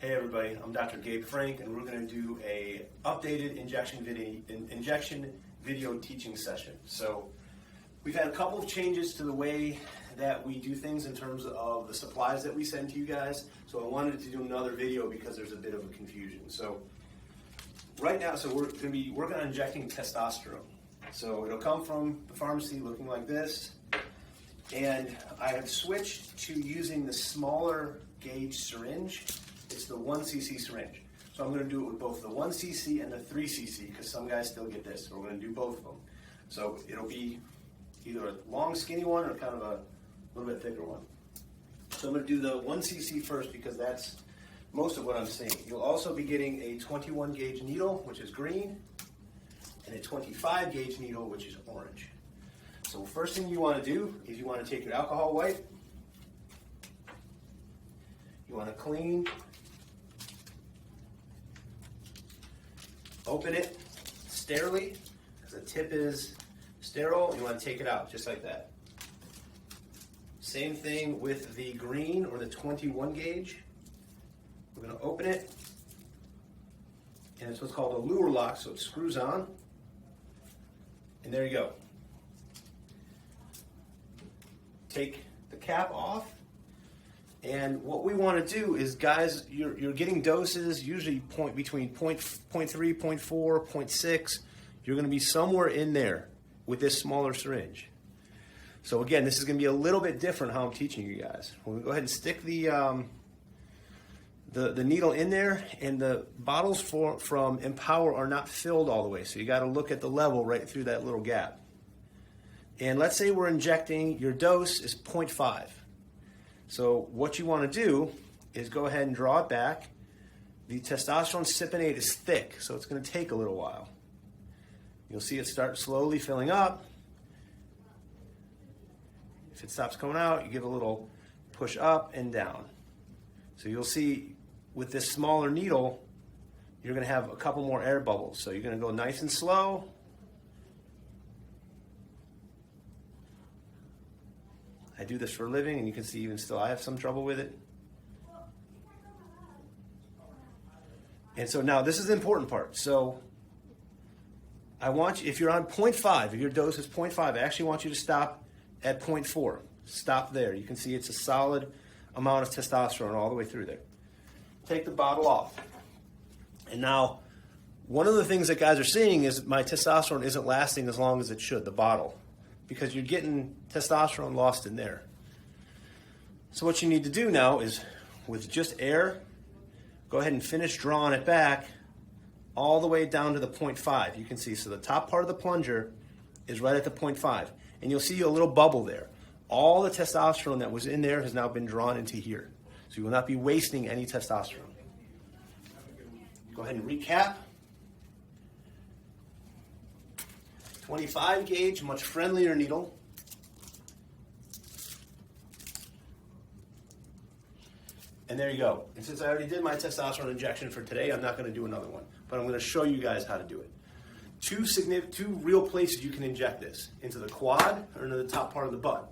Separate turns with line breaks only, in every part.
Hey everybody, I'm Dr. Gabe Frank, and we're going to do a updated injection video teaching session. So we've had a couple of changes to the way that we do things in terms of the supplies that we send to you guys. So I wanted to do another video because there's a bit of a confusion. So right now, we're going to be working on injecting testosterone. So it'll come from the pharmacy looking like this. And I have switched to using the smaller gauge syringe. It's the 1 cc syringe. So I'm going to do it with both the 1 cc and the 3 cc because some guys still get this. So we're going to do both of them. So it'll be either a long skinny one or kind of a little bit thicker one. So I'm going to do the 1 cc first because that's most of what I'm seeing. You'll also be getting a 21 gauge needle, which is green, and a 25 gauge needle, which is orange. So first thing you want to do is you want to take your alcohol wipe. You want to clean, open it sterilely, because the tip is sterile. You want to take it out just like that. Same thing with the green or the 21 gauge. We're going to open it, and it's what's called a lure lock, so it screws on, and there you go. Take the cap off, and what we want to do is, guys, you're getting doses usually between 0.3, 0.4, 0.6. You're going to be somewhere in there with this smaller syringe. So again, this is going to be a little bit different how I'm teaching you guys. We're going to go ahead and stick the needle in there, and the bottles from Empower are not filled all the way, so you got to look at the level right through that little gap. And let's say we're injecting, your dose is 0.5. So what you want to do is go ahead and draw it back. The testosterone cypionate is thick, so it's going to take a little while. You'll see it start slowly filling up. If it stops coming out, you give a little push up and down. So you'll see with this smaller needle, you're going to have a couple more air bubbles. So you're going to go nice and slow. I do this for a living, and you can see even still I have some trouble with it. And so now this is the important part. So I want you, if you're on 0.5, if your dose is 0.5, I actually want you to stop at 0.4. Stop there. You can see it's a solid amount of testosterone all the way through there. Take the bottle off. And now, one of the things that guys are seeing is my testosterone isn't lasting as long as it should, the bottle, because you're getting testosterone lost in there. So what you need to do now is, with just air, go ahead and finish drawing it back all the way down to the 0.5. You can see, so the top part of the plunger is right at the 0.5. And you'll see a little bubble there. All the testosterone that was in there has now been drawn into here. So you will not be wasting any testosterone. Go ahead and recap. 25 gauge, much friendlier needle. And there you go. And since I already did my testosterone injection for today, I'm not going to do another one. But I'm going to show you guys how to do it. Two real places you can inject this, into the quad or into the top part of the butt.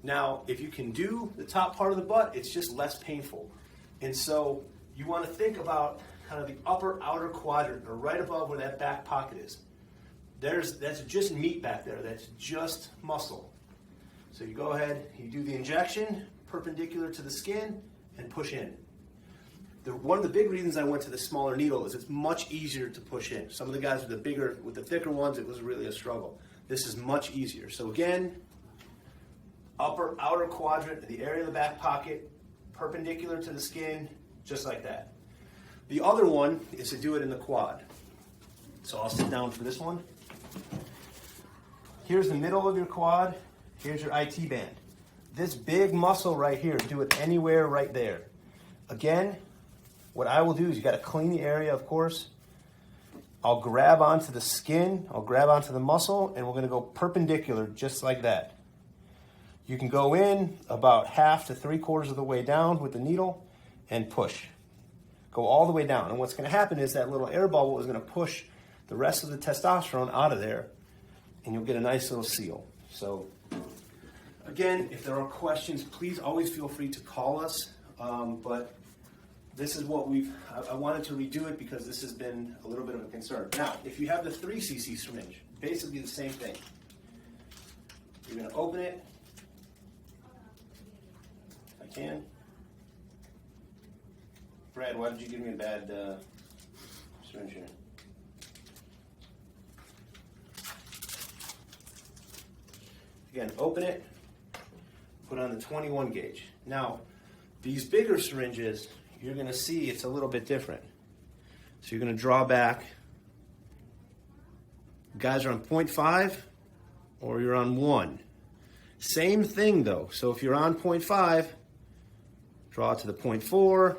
Now, if you can do the top part of the butt, it's just less painful. And so you want to think about kind of the upper outer quadrant, or right above where that back pocket is. That's just meat back there. That's just muscle. So you go ahead, you do the injection perpendicular to the skin and push in. One of the big reasons I went to the smaller needle is it's much easier to push in. Some of the guys with the thicker ones, it was really a struggle. This is much easier. So again, upper outer quadrant, the area of the back pocket, perpendicular to the skin, just like that. The other one is to do it in the quad. So I'll sit down for this one. Here's the middle of your quad. Here's your IT band. This big muscle right here, do it anywhere right there. Again, what I will do is you got to clean the area, of course. I'll grab onto the skin, I'll grab onto the muscle, and we're going to go perpendicular just like that. You can go in about half to 3/4 of the way down with the needle and push. Go all the way down. And what's going to happen is that little air bubble is going to push the rest of the testosterone out of there, and you'll get a nice little seal. So again, if there are questions, please always feel free to call us. But this is what I wanted to redo it because this has been a little bit of a concern. Now, if you have the 3 cc syringe, basically the same thing. You're going to open it, if I can. Brad, why did you give me a bad syringe here? Again, open it, put on the 21 gauge. Now, these bigger syringes, you're going to see it's a little bit different. So you're going to draw back. You guys are on 0.5 or you're on 1. Same thing though. So if you're on 0.5, draw it to the 0.4,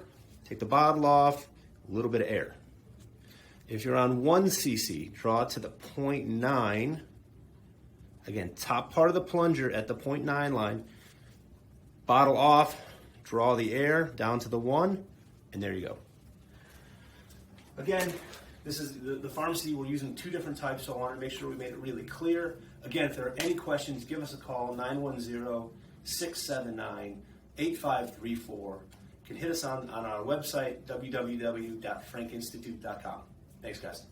take the bottle off, a little bit of air. If you're on 1 cc, draw it to the 0.9. Again, top part of the plunger at the 0.9 line. Bottle off, draw the air down to the 1, and there you go. Again, this is the pharmacy. We're using 2 different types, so I want to make sure we made it really clear. Again, if there are any questions, give us a call, 910-679-8534. You can hit us on our website, www.frankinstitute.com. Thanks, guys.